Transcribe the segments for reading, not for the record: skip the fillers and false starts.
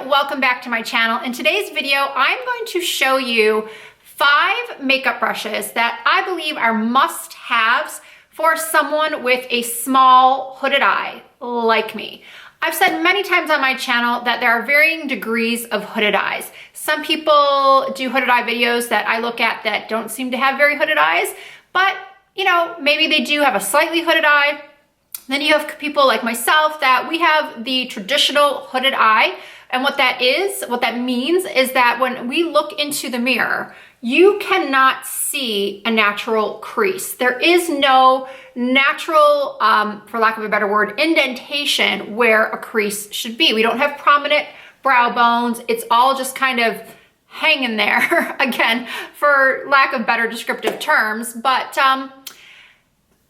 welcome back to my channel. In today's video, I'm going to show you 5 makeup brushes that I believe are must-haves for someone with a small hooded eye like me. I've said many times on my channel that there are varying degrees of hooded eyes. Some people do hooded eye videos that I look at that don't seem to have very hooded eyes, but you know, maybe they do have a slightly hooded eye. Then you have people like myself that we have the traditional hooded eye. And what that means is that when we look into the mirror, you cannot see a natural crease. There is no natural, for lack of a better word, indentation where a crease should be. We don't have prominent brow bones. It's all just kind of hanging there, again, for lack of better descriptive terms. But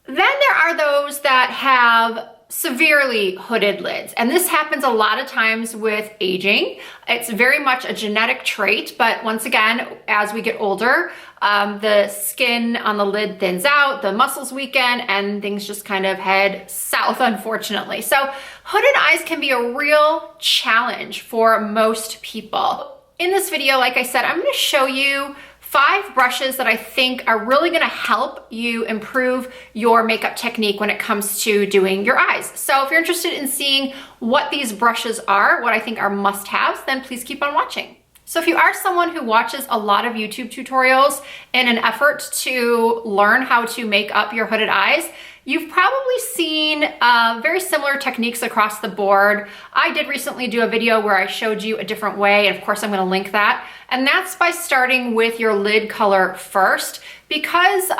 then there are those that have severely hooded lids. And this happens a lot of times with aging. It's very much a genetic trait, but once again, as we get older, the skin on the lid thins out, the muscles weaken, and things just kind of head south, unfortunately. So hooded eyes can be a real challenge for most people. In this video, like I said, I'm going to show you 5 brushes that I think are really gonna help you improve your makeup technique when it comes to doing your eyes. So if you're interested in seeing what these brushes are, what I think are must-haves, then please keep on watching. So if you are someone who watches a lot of YouTube tutorials in an effort to learn how to make up your hooded eyes, you've probably seen very similar techniques across the board. I did recently do a video where I showed you a different way, and of course I'm gonna link that. And that's by starting with your lid color first. Because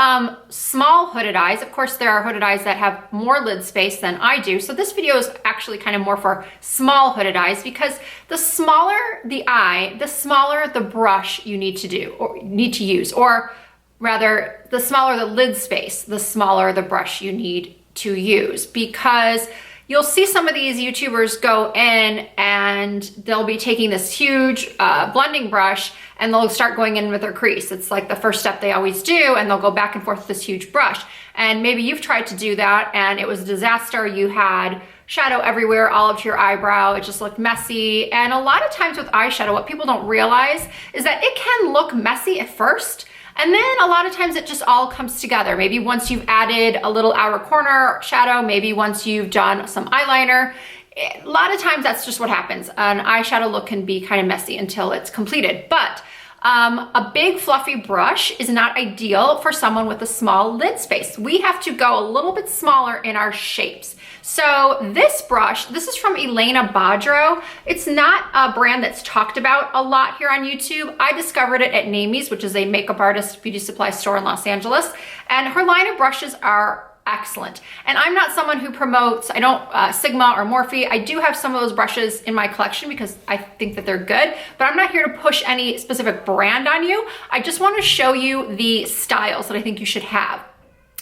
small hooded eyes, of course there are hooded eyes that have more lid space than I do. So this video is actually kind of more for small hooded eyes, because the smaller the eye, the smaller the brush you need to use, or rather, the smaller the lid space, the smaller the brush you need to use. Because you'll see some of these YouTubers go in and they'll be taking this huge blending brush and they'll start going in with their crease. It's like the first step they always do, and they'll go back and forth with this huge brush. And maybe you've tried to do that and it was a disaster. You had shadow everywhere, all up to your eyebrow. It just looked messy. And a lot of times with eyeshadow, what people don't realize is that it can look messy at first, and then a lot of times it just all comes together. Maybe once you've added a little outer corner shadow, maybe once you've done some eyeliner. A lot of times that's just what happens. An eyeshadow look can be kind of messy until it's completed. But a big fluffy brush is not ideal for someone with a small lid space. We have to go a little bit smaller in our shapes. So this brush, this is from Elaina Badro. It's not a brand that's talked about a lot here on YouTube. I discovered it at Namie's, which is a makeup artist beauty supply store in Los Angeles. And her line of brushes are excellent. And I'm not someone who promotes, I don't Sigma or Morphe. I do have some of those brushes in my collection because I think that they're good, but I'm not here to push any specific brand on you. I just want to show you the styles that I think you should have.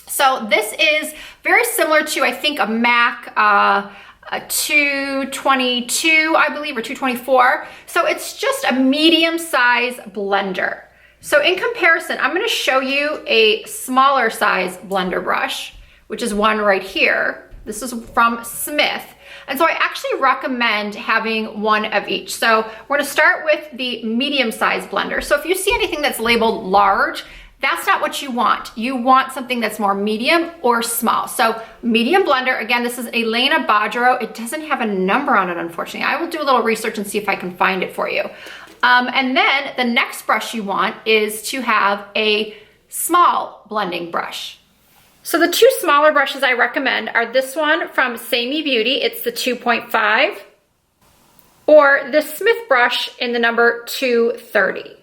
So this is very similar to, I think, a MAC a 222, I believe, or 224. So it's just a medium size blender. So in comparison, I'm going to show you a smaller size blender brush, which is one right here. This is from Smith. And so I actually recommend having one of each. So we're gonna start with the medium size blender. So if you see anything that's labeled large, that's not what you want. You want something that's more medium or small. So medium blender, again, this is Elaina Badro. It doesn't have a number on it, unfortunately. I will do a little research and see if I can find it for you. And then the next brush you want is to have a small blending brush. So the 2 smaller brushes I recommend are this one from Samey Beauty. It's the 2.5, or the Smith brush in the number 230.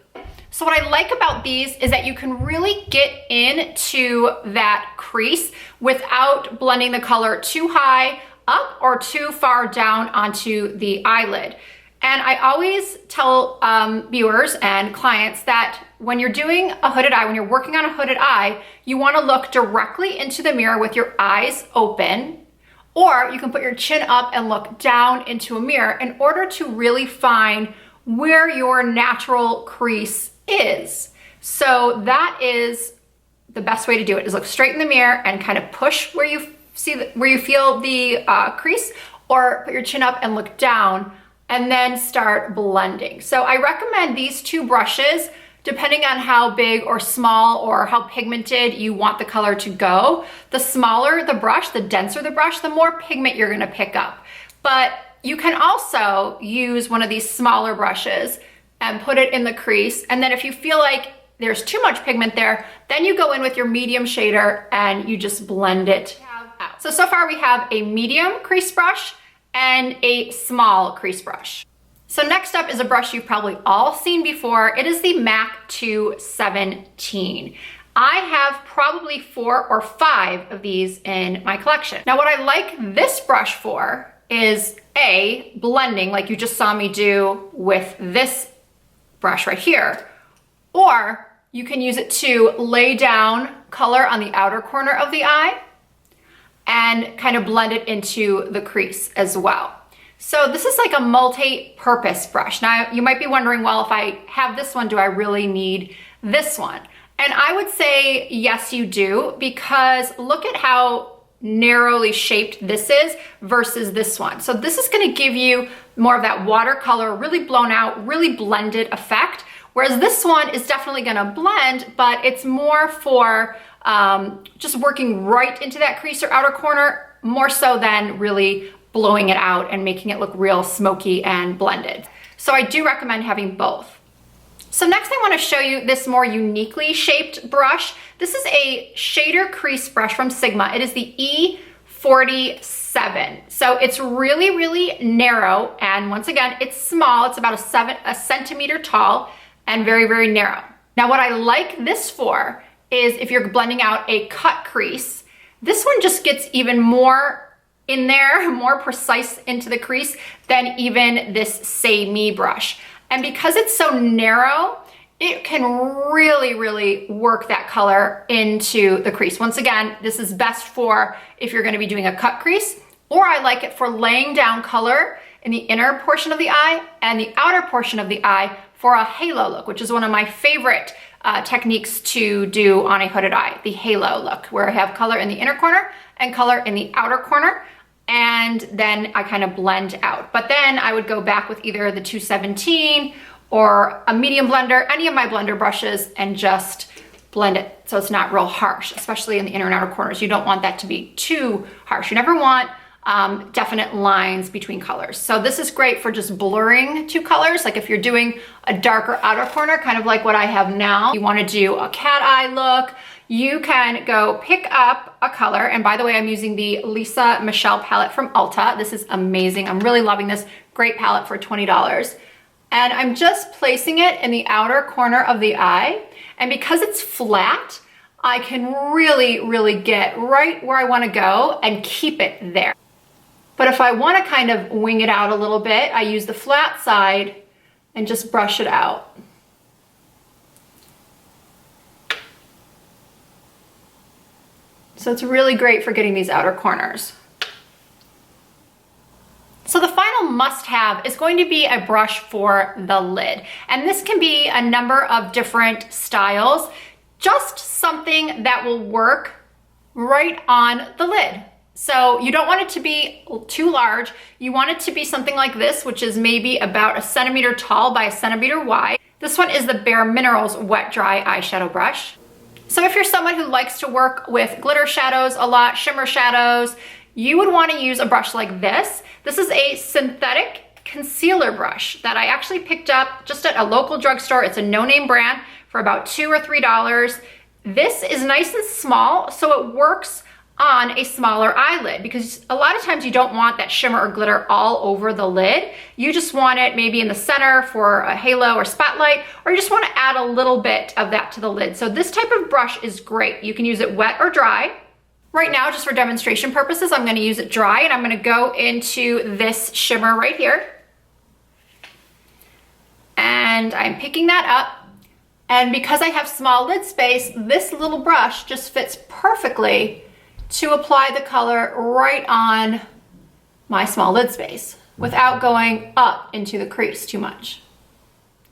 So what I like about these is that you can really get into that crease without blending the color too high up or too far down onto the eyelid. And I always tell viewers and clients that when you're doing a hooded eye, when you're working on a hooded eye, you want to look directly into the mirror with your eyes open, or you can put your chin up and look down into a mirror in order to really find where your natural crease is. So that is the best way to do it, is look straight in the mirror and kind of push where you feel the crease, or put your chin up and look down and then start blending. So I recommend these two brushes depending on how big or small or how pigmented you want the color to go. The smaller the brush, the denser the brush, the more pigment you're gonna pick up. But you can also use one of these smaller brushes and put it in the crease. And then if you feel like there's too much pigment there, then you go in with your medium shader and you just blend it out. So far we have a medium crease brush and a small crease brush. So next up is a brush you've probably all seen before. It is the MAC 217. I have probably 4 or 5 of these in my collection. Now what I like this brush for is A, blending like you just saw me do with this brush right here, or you can use it to lay down color on the outer corner of the eye and kind of blend it into the crease as well. So this is like a multi-purpose brush. Now you might be wondering, well, if I have this one, do I really need this one? And I would say yes, you do, because look at how narrowly shaped this is versus this one. So this is gonna give you more of that watercolor, really blown out, really blended effect. Whereas this one is definitely gonna blend, but it's more for just working right into that crease or outer corner, more so than really blowing it out and making it look real smoky and blended. So I do recommend having both. So next I want to show you this more uniquely shaped brush. This is a shader crease brush from Sigma. It is the E47. So it's really, really narrow. And once again, it's small. It's about a centimeter tall and very, very narrow. Now what I like this for is if you're blending out a cut crease, this one just gets even more in there, more precise into the crease than even this Say Me brush. And because it's so narrow, it can really, really work that color into the crease. Once again, this is best for if you're gonna be doing a cut crease, or I like it for laying down color in the inner portion of the eye and the outer portion of the eye for a halo look, which is one of my favorite techniques to do on a hooded eye, the halo look, where I have color in the inner corner and color in the outer corner, and then I kind of blend out. But then I would go back with either the 217 or a medium blender, any of my blender brushes, and just blend it so it's not real harsh, especially in the inner and outer corners. You don't want that to be too harsh. You never want definite lines between colors. So this is great for just blurring two colors. Like if you're doing a darker outer corner, kind of like what I have now, you want to do a cat eye look, you can go pick up a color. And by the way, I'm using the Lisa Michelle palette from Ulta. This is amazing. I'm really loving this. Great palette for $20. And I'm just placing it in the outer corner of the eye. And because it's flat, I can really, really get right where I want to go and keep it there. But if I want to kind of wing it out a little bit, I use the flat side and just brush it out. So it's really great for getting these outer corners. So the final must-have is going to be a brush for the lid. And this can be a number of different styles, just something that will work right on the lid. So you don't want it to be too large. You want it to be something like this, which is maybe about a centimeter tall by a centimeter wide. This one is the Bare Minerals Wet Dry Eyeshadow Brush. So if you're someone who likes to work with glitter shadows a lot, shimmer shadows, you would want to use a brush like this. This is a synthetic concealer brush that I actually picked up just at a local drugstore. It's a no-name brand for about $2 or $3. This is nice and small, so it works on a smaller eyelid, because a lot of times you don't want that shimmer or glitter all over the lid. You just want it maybe in the center for a halo or spotlight, or you just want to add a little bit of that to the lid. So this type of brush is great. You can use it wet or dry. Right now, just for demonstration purposes, I'm going to use it dry, and I'm going to go into this shimmer right here. And I'm picking that up. And because I have small lid space, this little brush just fits perfectly to apply the color right on my small lid space without going up into the crease too much.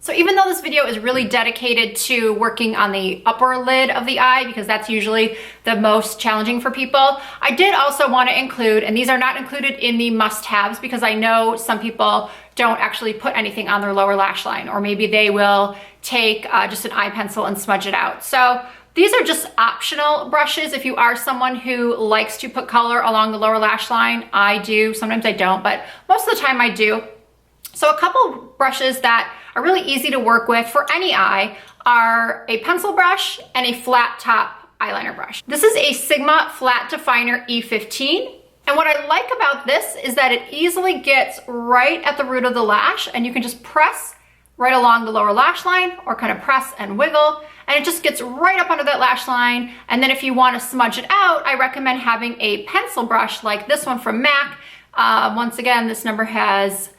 So even though this video is really dedicated to working on the upper lid of the eye, because that's usually the most challenging for people, I did also want to include, and these are not included in the must-haves because I know some people don't actually put anything on their lower lash line, or maybe they will take just an eye pencil and smudge it out. So these are just optional brushes if you are someone who likes to put color along the lower lash line. I do, sometimes I don't, but most of the time I do. So a couple brushes that are really easy to work with for any eye are a pencil brush and a flat top eyeliner brush. This is a Sigma Flat Definer E15. And what I like about this is that it easily gets right at the root of the lash, and you can just press right along the lower lash line or kind of press and wiggle, and it just gets right up under that lash line. And then if you want to smudge it out, I recommend having a pencil brush like this one from MAC. Once again, this number has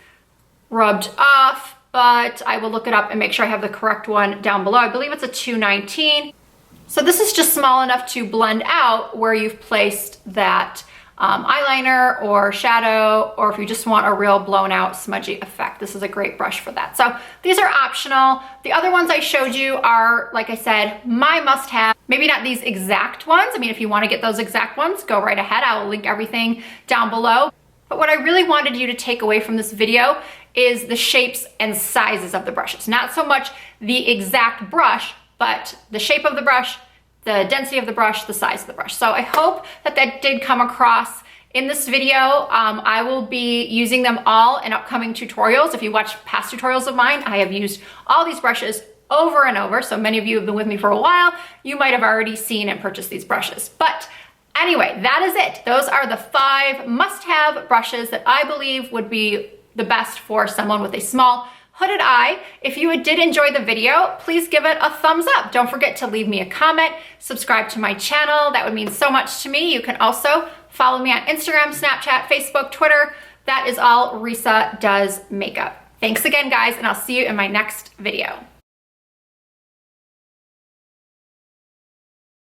rubbed off, but I will look it up and make sure I have the correct one down below. I believe it's a 219. So this is just small enough to blend out where you've placed that eyeliner or shadow, or if you just want a real blown out smudgy effect, this is a great brush for that. So these are optional. The other ones I showed you are, like I said, my must-have. Maybe not these exact ones. I mean, if you want to get those exact ones, go right ahead. I will link everything down below. But what I really wanted you to take away from this video is the shapes and sizes of the brushes. Not so much the exact brush, but the shape of the brush, the density of the brush, the size of the brush. So I hope that that did come across in this video. I will be using them all in upcoming tutorials. If you watch past tutorials of mine, I have used all these brushes over and over. So many of you have been with me for a while. You might have already seen and purchased these brushes. But anyway, that is it. Those are the 5 must-have brushes that I believe would be the best for someone with a small hooded eye. If you did enjoy the video, please give it a thumbs up. Don't forget to leave me a comment, subscribe to my channel. That would mean so much to me. You can also follow me on Instagram, Snapchat, Facebook, Twitter. That is all Risa Does Makeup. Thanks again, guys, and I'll see you in my next video.